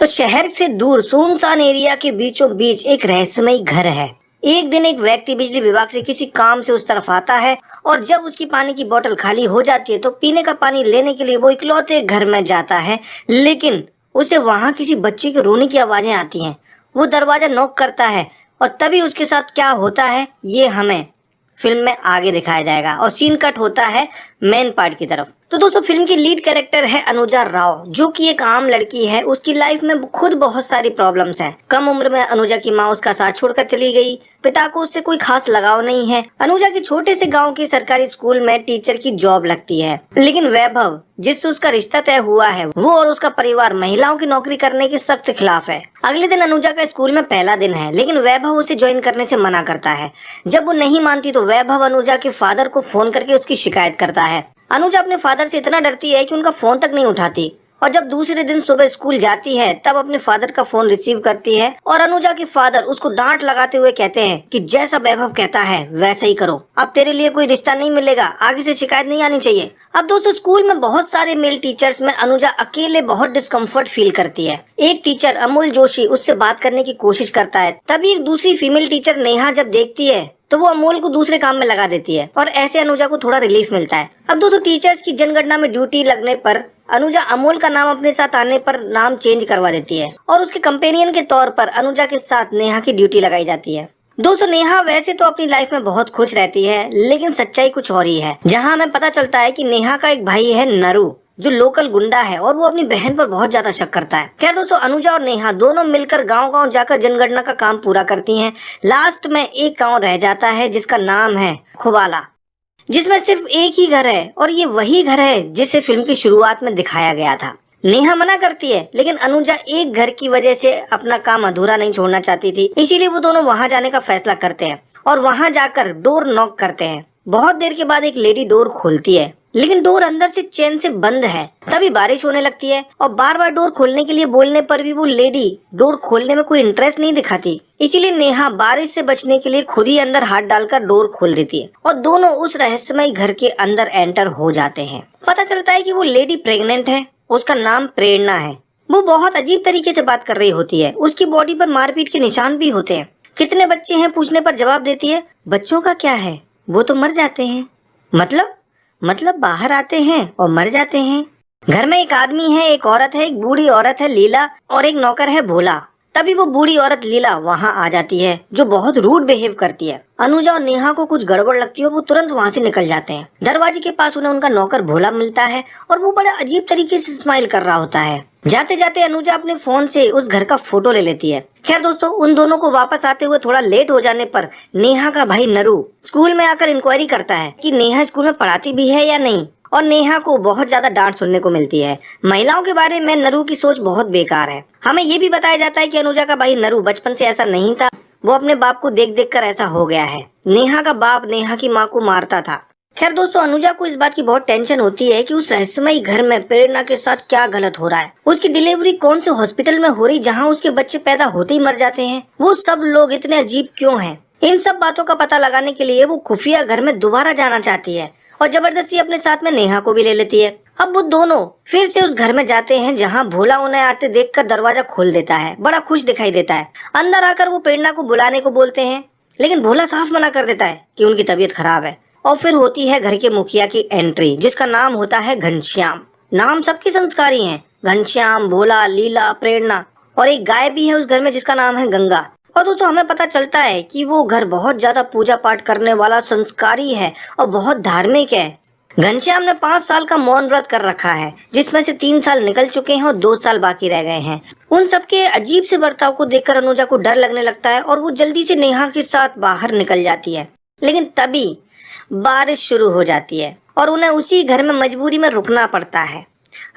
तो शहर से दूर सुनसान एरिया के बीचों बीच एक रहस्यमयी घर है। एक दिन एक व्यक्ति बिजली विभाग से किसी काम से उस तरफ आता है और जब उसकी पानी की बोतल खाली हो जाती है तो पीने का पानी लेने के लिए वो इकलौते घर में जाता है, लेकिन उसे वहां किसी बच्चे के रोने की आवाजें आती हैं। वो दरवाजा नॉक करता है और तभी उसके साथ क्या होता है ये हमें फिल्म में आगे दिखाया जाएगा और सीन कट होता है मेन पार्ट की तरफ। तो दोस्तों फिल्म की लीड कैरेक्टर है अनुजा राव, जो कि एक आम लड़की है। उसकी लाइफ में खुद बहुत सारी प्रॉब्लम्स हैं। कम उम्र में अनुजा की माँ उसका साथ छोड़कर चली गई। पिता को उससे कोई खास लगाव नहीं है। अनुजा के छोटे से गांव के सरकारी स्कूल में टीचर की जॉब लगती है, लेकिन वैभव जिससे उसका रिश्ता तय हुआ है वो और उसका परिवार महिलाओं की नौकरी करने के सख्त खिलाफ है। अगले दिन अनुजा का स्कूल में पहला दिन है, लेकिन वैभव उसे ज्वाइन करने से मना करता है। जब वो नहीं मानती तो वैभव अनुजा के फादर को फोन करके उसकी शिकायत करता है। अनुजा अपने फादर से इतना डरती है कि उनका फोन तक नहीं उठाती, और जब दूसरे दिन सुबह स्कूल जाती है तब अपने फादर का फोन रिसीव करती है और अनुजा के फादर उसको डांट लगाते हुए कहते हैं कि जैसा वैभव कहता है वैसा ही करो, अब तेरे लिए कोई रिश्ता नहीं मिलेगा, आगे से शिकायत नहीं आनी चाहिए। अब दोस्तों स्कूल में बहुत सारे मेल टीचर्स में अनुजा अकेले बहुत डिस्कम्फर्ट फील करती है। एक टीचर अमूल जोशी उससे बात करने की कोशिश करता है, तभी एक दूसरी फीमेल टीचर नेहा जब देखती है तो वो अमोल को दूसरे काम में लगा देती है और ऐसे अनुजा को थोड़ा रिलीफ मिलता है। अब दोस्तों टीचर्स की जनगणना में ड्यूटी लगने पर अनुजा अमोल का नाम अपने साथ आने पर नाम चेंज करवा देती है और उसके कंपेनियन के तौर पर अनुजा के साथ नेहा की ड्यूटी लगाई जाती है। दोस्तों नेहा वैसे तो अपनी लाइफ में बहुत खुश रहती है, लेकिन सच्चाई कुछ और ही है, जहाँ हमें पता चलता है कि नेहा का एक भाई है नरू, जो लोकल गुंडा है और वो अपनी बहन पर बहुत ज्यादा शक करता है। खैर दोस्तों अनुजा और नेहा दोनों मिलकर गांव-गांव जाकर जनगणना का काम पूरा करती हैं। लास्ट में एक गांव रह जाता है जिसका नाम है खुबाला, जिसमें सिर्फ एक ही घर है और ये वही घर है जिसे फिल्म की शुरुआत में दिखाया गया था। नेहा मना करती है, लेकिन अनुजा एक घर की वजह से अपना काम अधूरा नहीं छोड़ना चाहती थी, इसीलिए वो दोनों वहाँ जाने का फैसला करते हैं और वहाँ जाकर डोर नॉक करते हैं। बहुत देर के बाद एक लेडी डोर खोलती है, लेकिन डोर अंदर से चैन से बंद है। तभी बारिश होने लगती है और बार बार डोर खोलने के लिए बोलने पर भी वो लेडी डोर खोलने में कोई इंटरेस्ट नहीं दिखाती। इसीलिए नेहा बारिश से बचने के लिए खुद ही अंदर हाथ डालकर डोर खोल देती है और दोनों उस रहस्यमय घर के अंदर एंटर हो जाते हैं। पता चलता है कि वो लेडी प्रेग्नेंट है, उसका नाम प्रेरणा है। वो बहुत अजीब तरीके से बात कर रही होती है, उसकी बॉडी पर मारपीट के निशान भी होते हैं। कितने बच्चे हैं पूछने पर जवाब देती है, बच्चों का क्या है, वो तो मर जाते हैं। मतलब बाहर आते हैं और मर जाते हैं। घर में एक आदमी है, एक औरत है, एक बूढ़ी औरत है लीला और एक नौकर है भोला। तभी वो बूढ़ी औरत लीला वहाँ आ जाती है, जो बहुत रूड बिहेव करती है। अनुजा और नेहा को कुछ गड़बड़ लगती है और वो तुरंत वहाँ से निकल जाते हैं। दरवाजे के पास उन्हें उनका नौकर भोला मिलता है और वो बड़ा अजीब तरीके से स्माइल कर रहा होता है। जाते जाते अनुजा अपने फोन से उस घर का फोटो ले लेती है। खैर दोस्तों उन दोनों को वापस आते हुए थोड़ा लेट हो जाने पर नेहा का भाई नरू स्कूल में आकर इंक्वायरी करता है कि नेहा स्कूल में पढ़ाती भी है या नहीं, और नेहा को बहुत ज्यादा डांट सुनने को मिलती है। महिलाओं के बारे में नरू की सोच बहुत बेकार है। हमें ये भी बताया जाता है कि अनुजा का भाई नरू बचपन से ऐसा नहीं था, वो अपने बाप को देख देख कर ऐसा हो गया है। नेहा का बाप नेहा की माँ को मारता था। खैर दोस्तों अनुजा को इस बात की बहुत टेंशन होती है कि उस रहस्यमयी घर में प्रेरणा के साथ क्या गलत हो रहा है। उसकी डिलीवरी कौन से हॉस्पिटल में हो रही जहाँ उसके बच्चे पैदा होते ही मर जाते हैं। वो सब लोग इतने अजीब क्यों हैं? इन सब बातों का पता लगाने के लिए वो खुफिया घर में दोबारा जाना चाहती है और जबरदस्ती अपने साथ में नेहा को भी ले लेती है। अब वो दोनों फिर से उस घर में जाते हैं जहाँ भोला उन्हें आते देखकर दरवाजा खोल देता है। बड़ा खुश दिखाई देता है। अंदर आकर वो प्रेरणा को बुलाने को बोलते हैं, लेकिन भोला साफ मना कर देता है कि उनकी तबीयत खराब है। और फिर होती है घर के मुखिया की एंट्री, जिसका नाम होता है घनश्याम। नाम सबके संस्कारी हैं, घनश्याम, भोला, लीला, प्रेरणा, और एक गाय भी है उस घर में जिसका नाम है गंगा। और दोस्तों हमें पता चलता है कि वो घर बहुत ज्यादा पूजा पाठ करने वाला संस्कारी है और बहुत धार्मिक है। घनश्याम ने 5 साल का मौन व्रत कर रखा है, जिसमें से 3 साल निकल चुके हैं और 2 साल बाकी रह गए हैं। उन सबके अजीब से बर्ताव को देखकर अनुजा को डर लगने लगता है और वो जल्दी से नेहा के साथ बाहर निकल जाती है। लेकिन तभी बारिश शुरू हो जाती है और उन्हें उसी घर में मजबूरी में रुकना पड़ता है।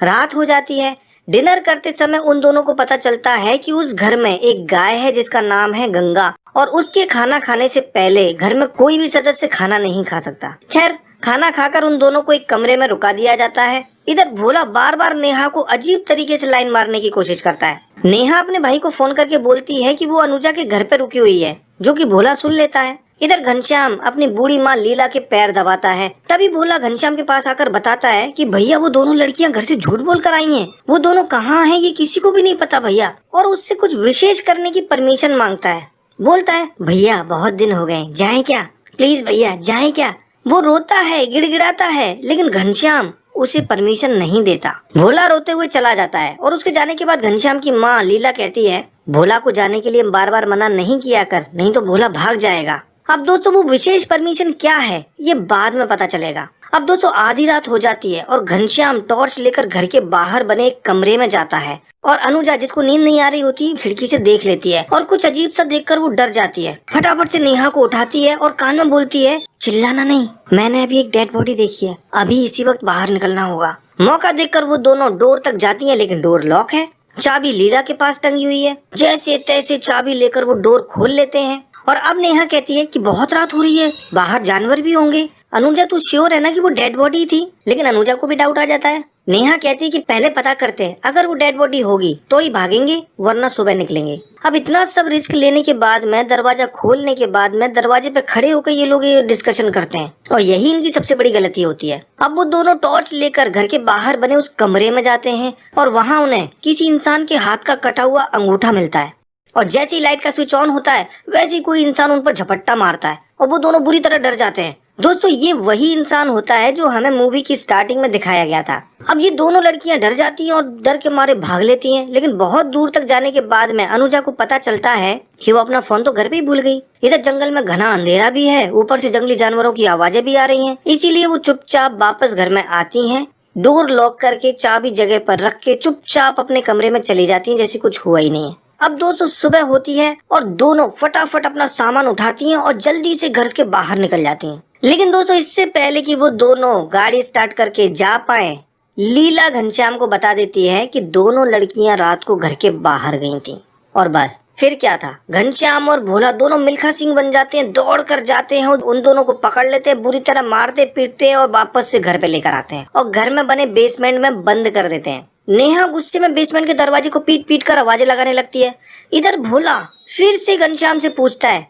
रात हो जाती है। डिनर करते समय उन दोनों को पता चलता है कि उस घर में एक गाय है जिसका नाम है गंगा, और उसके खाना खाने से पहले घर में कोई भी सदस्य खाना नहीं खा सकता। खैर खाना खाकर उन दोनों को एक कमरे में रुका दिया जाता है। इधर भोला बार बार नेहा को अजीब तरीके से लाइन मारने की कोशिश करता है। नेहा अपने भाई को फोन करके बोलती है कि वो अनुजा के घर पे रुकी हुई है, जो कि भोला सुन लेता है। इधर घनश्याम अपनी बूढ़ी माँ लीला के पैर दबाता है। तभी भोला घनश्याम के पास आकर बताता है कि भैया वो दोनों लड़कियां घर से झूठ बोल कर आई हैं। वो दोनों कहाँ हैं ये किसी को भी नहीं पता भैया, और उससे कुछ विशेष करने की परमिशन मांगता है। बोलता है भैया बहुत दिन हो गए, जाएं क्या, प्लीज भैया जाएं क्या। वो रोता है, गिड़गिड़ाता है, लेकिन घनश्याम उसे परमिशन नहीं देता। भोला रोते हुए चला जाता है और उसके जाने के बाद घनश्याम की माँ लीला कहती है भोला को जाने के लिए बार बार मना नहीं किया कर, नहीं तो भोला भाग जाएगा। अब दोस्तों वो विशेष परमिशन क्या है ये बाद में पता चलेगा। अब दोस्तों आधी रात हो जाती है और घनश्याम टॉर्च लेकर घर के बाहर बने एक कमरे में जाता है और अनुजा जिसको नींद नहीं आ रही होती खिड़की से देख लेती है और कुछ अजीब सा देखकर वो डर जाती है। फटाफट से नेहा को उठाती है और कान में बोलती है चिल्लाना नहीं, मैंने अभी एक डेड बॉडी देखी है, अभी इसी वक्त बाहर निकलना होगा। मौका देखकर वो दोनों डोर तक जाती है लेकिन डोर लॉक है। चाबी लीला के पास टंगी हुई है। जैसे तैसे चाबी लेकर वो डोर खोल लेते हैं और अब नेहा कहती है कि बहुत रात हो रही है, बाहर जानवर भी होंगे। अनुजा तू श्योर है ना कि वो डेड बॉडी थी? लेकिन अनुजा को भी डाउट आ जाता है। नेहा कहती है कि पहले पता करते हैं, अगर वो डेड बॉडी होगी तो ही भागेंगे वरना सुबह निकलेंगे। अब इतना सब रिस्क लेने के बाद में, दरवाजा खोलने के बाद में, दरवाजे पे खड़े होकर ये लोग ये डिस्कशन करते हैं और यही इनकी सबसे बड़ी गलती होती है। अब वो दोनों टॉर्च लेकर घर के बाहर बने उस कमरे में जाते हैं और वहाँ उन्हें किसी इंसान के हाथ का कटा हुआ अंगूठा मिलता है और जैसे ही लाइट का स्विच ऑन होता है वैसे ही कोई इंसान उन पर झपट्टा मारता है और वो दोनों बुरी तरह डर जाते हैं। दोस्तों ये वही इंसान होता है जो हमें मूवी की स्टार्टिंग में दिखाया गया था। अब ये दोनों लड़कियां डर जाती हैं और डर के मारे भाग लेती हैं, लेकिन बहुत दूर तक जाने के बाद में अनुजा को पता चलता है कि वो अपना फोन तो घर पे ही भूल गई। इधर जंगल में घना अंधेरा भी है, ऊपर से जंगली जानवरों की आवाजें भी आ रही हैं, इसीलिए वो चुपचाप वापस घर में आती हैं, डोर लॉक करके चाबी जगह पर रख के चुपचाप अपने कमरे में चली जाती हैं जैसे कुछ हुआ ही नहीं है। अब दोस्तों सुबह होती है और दोनों फटाफट अपना सामान उठाती हैं और जल्दी से घर के बाहर निकल जाती हैं। लेकिन दोस्तों इससे पहले कि वो दोनों गाड़ी स्टार्ट करके जा पाए, लीला घनश्याम को बता देती है कि दोनों लड़कियां रात को घर के बाहर गई थीं। और बस फिर क्या था, घनश्याम और भोला दोनों मिल्खा सिंह बन जाते हैं, दौड़ कर जाते हैं, उन दोनों को पकड़ लेते हैं, बुरी तरह मारते पीटते हैं और वापस से घर पे लेकर आते हैं और घर में बने बेसमेंट में बंद कर देते हैं। नेहा गुस्से में बेसमेंट के दरवाजे को पीट पीट कर आवाजें लगाने लगती है। इधर भोला फिर से घनश्याम से पूछता है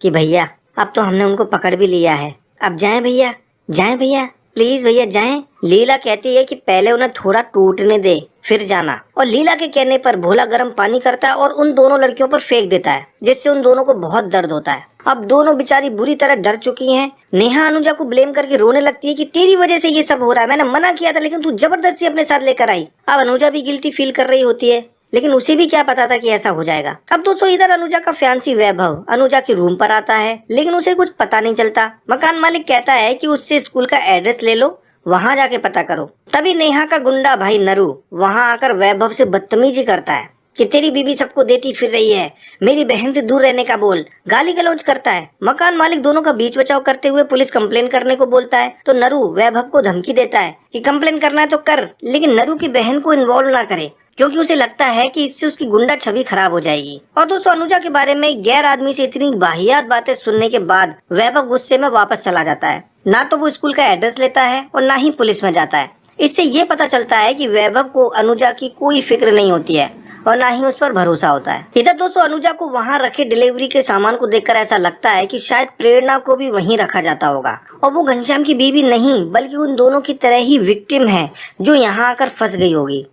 कि भैया अब तो हमने उनको पकड़ भी लिया है, अब जाएं भैया, जाएं भैया, प्लीज भैया जाएं। लीला कहती है कि पहले उन्हें थोड़ा टूटने दे फिर जाना, और लीला के कहने पर भोला गर्म पानी करता है और उन दोनों लड़कियों पर फेंक देता है जिससे उन दोनों को बहुत दर्द होता है। अब दोनों बेचारी बुरी तरह डर चुकी हैं। नेहा अनुजा को ब्लेम करके रोने लगती है कि तेरी वजह से ये सब हो रहा है, मैंने मना किया था लेकिन तू जबरदस्ती अपने साथ लेकर आई। अब अनुजा भी गिल्टी फील कर रही होती है लेकिन उसे भी क्या पता था कि ऐसा हो जाएगा। अब दोस्तों इधर अनुजा का फ्यांसी वैभव अनुजा के रूम पर आता है लेकिन उसे कुछ पता नहीं चलता। मकान मालिक कहता है कि उससे स्कूल का एड्रेस ले लो, वहाँ जाके पता करो। तभी नेहा का गुंडा भाई नरू वहाँ आकर वैभव से बदतमीजी करता है कि तेरी बीबी सबको देती फिर रही है, मेरी बहन से दूर रहने का बोल, गाली गलौज करता है। मकान मालिक दोनों का बीच बचाव करते हुए पुलिस कंप्लेन करने को बोलता है तो नरू वैभव को धमकी देता है कि कंप्लेन करना है तो कर, लेकिन नरू की बहन को इन्वॉल्व ना करे क्योंकि उसे लगता है कि इससे उसकी गुंडा छवि खराब हो जाएगी। और दोस्तों अनुजा के बारे में गैर आदमी से इतनी वाहियात बातें सुनने के बाद वैभव गुस्से में वापस चला जाता है। ना तो वो स्कूल का एड्रेस लेता है और ना ही पुलिस में जाता है। इससे ये पता चलता है कि वैभव को अनुजा की कोई फिक्र नहीं होती है और ना ही उस पर भरोसा होता है। इधर दोस्तों अनुजा को वहाँ रखे डिलीवरी के सामान को देखकर ऐसा लगता है कि शायद प्रेरणा को भी वहीं रखा जाता होगा और वो घनश्याम की बीवी नहीं बल्कि उन दोनों की तरह ही विक्टिम है जो यहाँ आकर फंस गई होगी।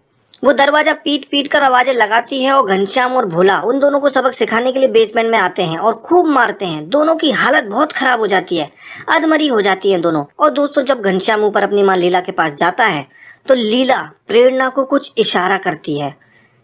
वो दरवाजा पीट पीट कर आवाजें लगाती है और घनश्याम और भोला उन दोनों को सबक सिखाने के लिए बेसमेंट में आते हैं और खूब मारते हैं। दोनों की हालत बहुत खराब हो जाती है, अधमरी हो जाती है दोनों। और दोस्तों जब घनश्याम ऊपर अपनी माँ लीला के पास जाता है तो लीला प्रेरणा को कुछ इशारा करती है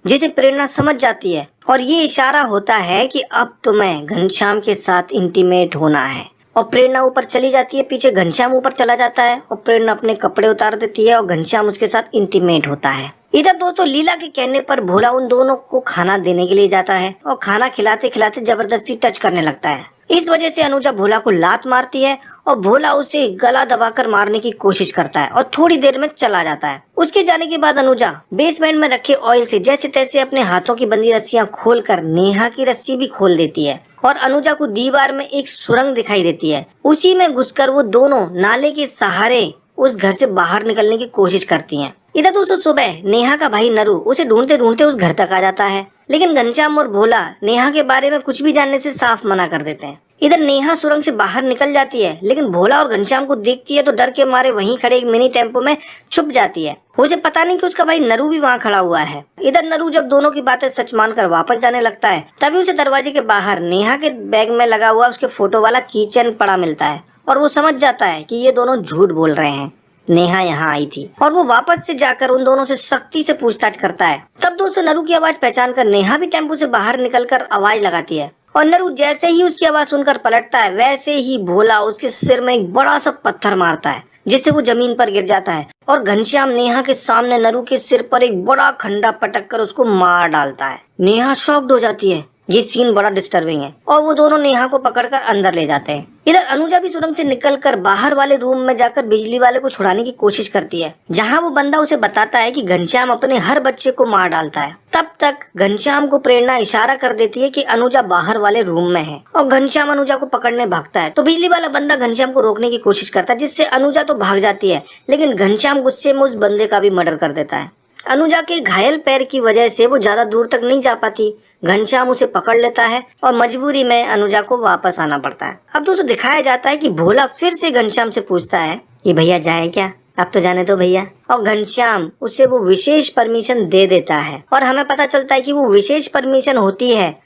जिसे प्रेरणा समझ जाती है और ये इशारा होता है कि अब तुम्हें घनश्याम के साथ इंटीमेट होना है। और प्रेरणा ऊपर चली जाती है, पीछे घनश्याम ऊपर चला जाता है और प्रेरणा अपने कपड़े उतार देती है और घनश्याम उसके साथ इंटीमेट होता है। इधर दोस्तों लीला के कहने पर भोला उन दोनों को खाना देने के लिए जाता है और खाना खिलाते खिलाते जबरदस्ती टच करने लगता है। इस वजह से अनुजा भोला को लात मारती है और भोला उसे गला दबाकर मारने की कोशिश करता है और थोड़ी देर में चला जाता है। उसके जाने के बाद अनुजा बेसमेंट में रखे ऑयल से जैसे तैसे अपने हाथों की बंदी रस्सियां खोलकर नेहा की रस्सी भी खोल देती है और अनुजा को दीवार में एक सुरंग दिखाई देती है। उसी में घुसकर वो दोनों नाले के सहारे उस घर से बाहर निकलने की कोशिश करती हैं। इधर दोस्तों सुबह नेहा का भाई नरू उसे ढूंढते ढूंढते उस घर तक आ जाता है लेकिन घनश्याम और भोला नेहा के बारे में कुछ भी जानने से साफ मना कर देते हैं। इधर नेहा सुरंग से बाहर निकल जाती है, लेकिन भोला और घनश्याम को देखती है तो डर के मारे वहीं खड़े एक मिनी टेम्पो में छुप जाती है। उसे पता नहीं कि उसका भाई नरू भी वहाँ खड़ा हुआ है। इधर नरू जब दोनों की बातें सच मानकर वापस जाने लगता है, तभी उसे दरवाजे के बाहर नेहा के बैग में लगा हुआ उसके फोटो वाला कीचेन पड़ा मिलता है और वो समझ जाता है कि ये दोनों झूठ बोल रहे हैं, नेहा यहाँ आई थी। और वो वापस से जाकर उन दोनों से सख्ती से पूछताछ करता है। तब दोस्तों नरू की आवाज पहचान कर नेहा भी टेम्पो से बाहर निकलकर आवाज लगाती है और नरू जैसे ही उसकी आवाज सुनकर पलटता है, वैसे ही भोला उसके सिर में एक बड़ा सा पत्थर मारता है, जिससे वो जमीन पर गिर जाता है और घनश्याम नेहा के सामने नरू के सिर पर एक बड़ा खंडा पटक कर उसको मार डालता है। नेहा शॉक्ड हो जाती है। ये सीन बड़ा डिस्टर्बिंग है और वो दोनों नेहा को पकड़कर अंदर ले जाते हैं। इधर अनुजा भी सुरंग से निकलकर बाहर वाले रूम में जाकर बिजली वाले को छुड़ाने की कोशिश करती है, जहां वो बंदा उसे बताता है कि घनश्याम अपने हर बच्चे को मार डालता है। तब तक घनश्याम को प्रेरणा इशारा कर देती है कि अनुजा बाहर वाले रूम में है और घनश्याम अनुजा को पकड़ने भागता है। तो बिजली वाला बंदा घनश्याम को रोकने की कोशिश करता है, जिससे अनुजा तो भाग जाती है, लेकिन घनश्याम गुस्से में उस बंदे का भी मर्डर कर देता है। अनुजा के घायल पैर की वजह से वो ज्यादा दूर तक नहीं जा पाती। घनश्याम उसे पकड़ लेता है और मजबूरी में अनुजा को वापस आना पड़ता है। अब दोस्तों दिखाया जाता है कि भोला फिर से घनश्याम से पूछता है कि भैया जाए क्या, अब तो जाने दो भैया। और घनश्याम उसे वो विशेष परमिशन दे देता है और हमें पता चलता है कि वो विशेष परमिशन होती है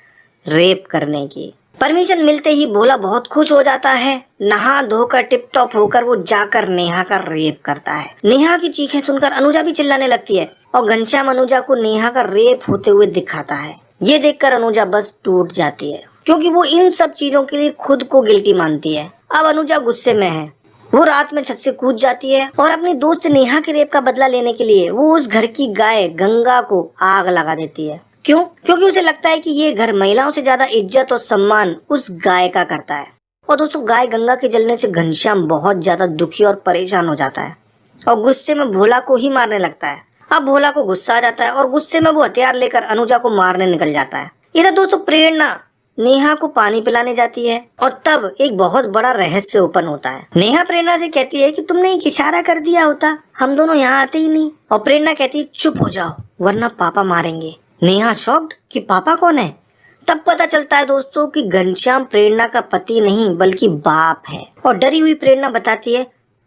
रेप करने की। परमिशन मिलते ही भोला बहुत खुश हो जाता है। नहा धोकर टिप टॉप होकर वो जाकर नेहा का रेप करता है। नेहा की चीखें सुनकर अनुजा भी चिल्लाने लगती है और घनश्याम अनुजा को नेहा का रेप होते हुए दिखाता है। ये देखकर अनुजा बस टूट जाती है, क्योंकि वो इन सब चीजों के लिए खुद को गिल्टी मानती है। अब अनुजा गुस्से में है। वो रात में छत से कूद जाती है और अपनी दोस्त नेहा के रेप का बदला लेने के लिए वो उस घर की गाय गंगा को आग लगा देती है। क्यों? क्योंकि उसे लगता है कि ये घर महिलाओं से ज्यादा इज्जत और सम्मान उस गाय का करता है। और दोस्तों गाय गंगा के जलने से घनश्याम बहुत ज्यादा दुखी और परेशान हो जाता है और गुस्से में भोला को ही मारने लगता है। अब भोला को गुस्सा आ जाता है और गुस्से में वो हथियार लेकर अनुजा को मारने निकल जाता है। इधर दोस्तों प्रेरणा नेहा को पानी पिलाने जाती है और तब एक बहुत बड़ा रहस्य ओपन होता है। नेहा प्रेरणा से कहती है कि तुमने एक इशारा कर दिया होता हम दोनों यहाँ आते ही नहीं। और प्रेरणा कहती है चुप हो जाओ वरना पापा मारेंगे। नेहा शॉक्ड कि पापा कौन है। तब पता चलता है दोस्तों कि घनश्याम प्रेरणा का पति नहीं बल्कि बाप है। और डरी हुई प्रेरणा बताती है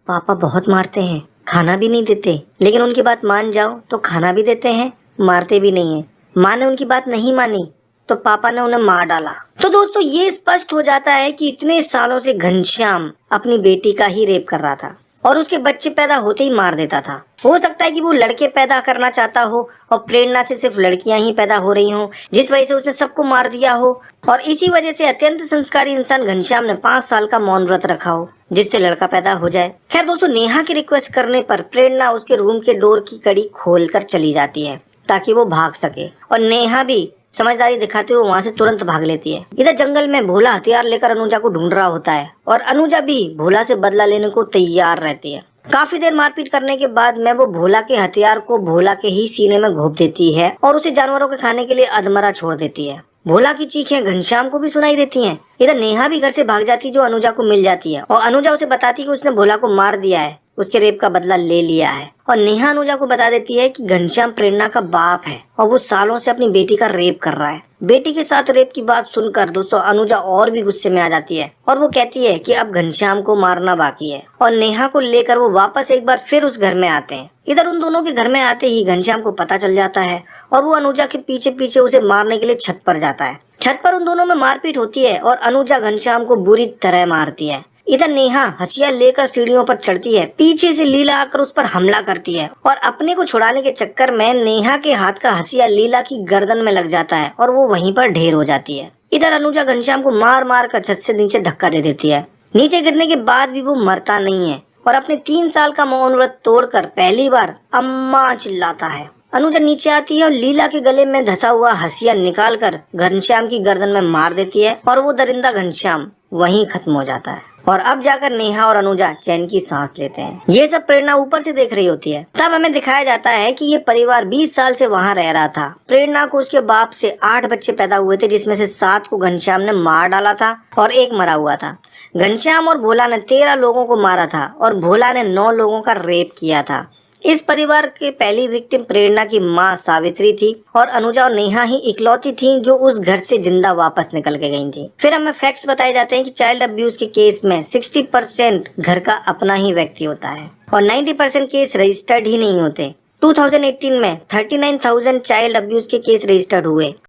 पापा बहुत मारते हैं, खाना भी नहीं देते, लेकिन उनकी बात मान जाओ तो खाना भी देते हैं, मारते भी नहीं है। माँ ने उनकी बात नहीं मानी तो पापा ने उन्हें मार डाला। तो दोस्तों ये स्पष्ट हो जाता है कि इतने सालों से घनश्याम अपनी बेटी का ही रेप कर रहा था और उसके बच्चे पैदा होते ही मार देता था। हो सकता है कि वो लड़के पैदा करना चाहता हो और प्रेरणा से सिर्फ लड़कियां ही पैदा हो रही हों, जिस वजह से उसने सबको मार दिया हो। और इसी वजह से अत्यंत संस्कारी इंसान घनश्याम ने 5 साल का मौन व्रत रखा हो, जिससे लड़का पैदा हो जाए। खैर दोस्तों नेहा की रिक्वेस्ट करने पर प्रेरणा उसके रूम के डोर की कड़ी खोलकर चली जाती है ताकि वो भाग सके और नेहा भी समझदारी दिखाते हुए वहाँ से तुरंत भाग लेती है। इधर जंगल में भोला हथियार लेकर अनुजा को ढूंढ रहा होता है और अनुजा भी भोला से बदला लेने को तैयार रहती है। काफी देर मारपीट करने के बाद में वो भोला के हथियार को भोला के ही सीने में घोंप देती है और उसे जानवरों के खाने के लिए अधमरा छोड़ देती है। भोला की चीखें घनश्याम को भी सुनाई देती हैं। इधर नेहा भी घर से भाग जाती जो अनुजा को मिल जाती है और अनुजा उसे बताती कि उसने भोला को मार दिया है, उसके रेप का बदला ले लिया है। और नेहा अनुजा को बता देती है कि घनश्याम प्रेरणा का बाप है और वो सालों से अपनी बेटी का रेप कर रहा है। बेटी के साथ रेप की बात सुनकर दोस्तों अनुजा और भी गुस्से में आ जाती है और वो कहती है कि अब घनश्याम को मारना बाकी है और नेहा को लेकर वो वापस एक बार फिर उस घर में आते हैं। इधर उन दोनों के घर में आते ही घनश्याम को पता चल जाता है और वो अनुजा के पीछे पीछे उसे मारने के लिए छत पर जाता है। छत पर उन दोनों में मारपीट होती है और अनुजा घनश्याम को बुरी तरह मारती है। इधर नेहा हथियार लेकर सीढ़ियों पर चढ़ती है, पीछे से लीला आकर उस पर हमला करती है और अपने को छुड़ाने के चक्कर में नेहा के हाथ का हथियार लीला की गर्दन में लग जाता है और वो वहीं पर ढेर हो जाती है। इधर अनुजा घनश्याम को मार मार कर छत से नीचे धक्का दे देती है। नीचे गिरने के बाद भी वो मरता नहीं है और अपने 3 साल का मौन व्रत तोड़कर पहली बार अम्मा चिल्लाता है। अनुजा नीचे आती है और लीला के गले में धंसा हुआ हथियार निकालकर घनश्याम की गर्दन में मार देती है और वो दरिंदा घनश्याम वहीं खत्म हो जाता है। और अब जाकर नेहा और अनुजा चैन की सांस लेते हैं। ये सब प्रेरणा ऊपर से देख रही होती है। तब हमें दिखाया जाता है कि ये परिवार 20 साल से वहाँ रह रहा था। प्रेरणा को उसके बाप से 8 बच्चे पैदा हुए थे, जिसमें से 7 को घनश्याम ने मार डाला था और 1 मरा हुआ था। घनश्याम और भोला ने 13 लोगों को मारा था और भोला ने 9 लोगों का रेप किया था। इस परिवार के पहली विक्टिम प्रेरणा की मां सावित्री थी और अनुजा और नेहा ही इकलौती थी जो उस घर से जिंदा वापस निकल के गई थी। फिर हमें फैक्ट्स बताए जाते हैं कि चाइल्ड अब्यूज के केस में 60% घर का अपना ही व्यक्ति होता है और 90% केस रजिस्टर्ड ही नहीं होते। 2018 में 39,000 चाइल्ड अब्यूज के केस रजिस्टर्ड हुए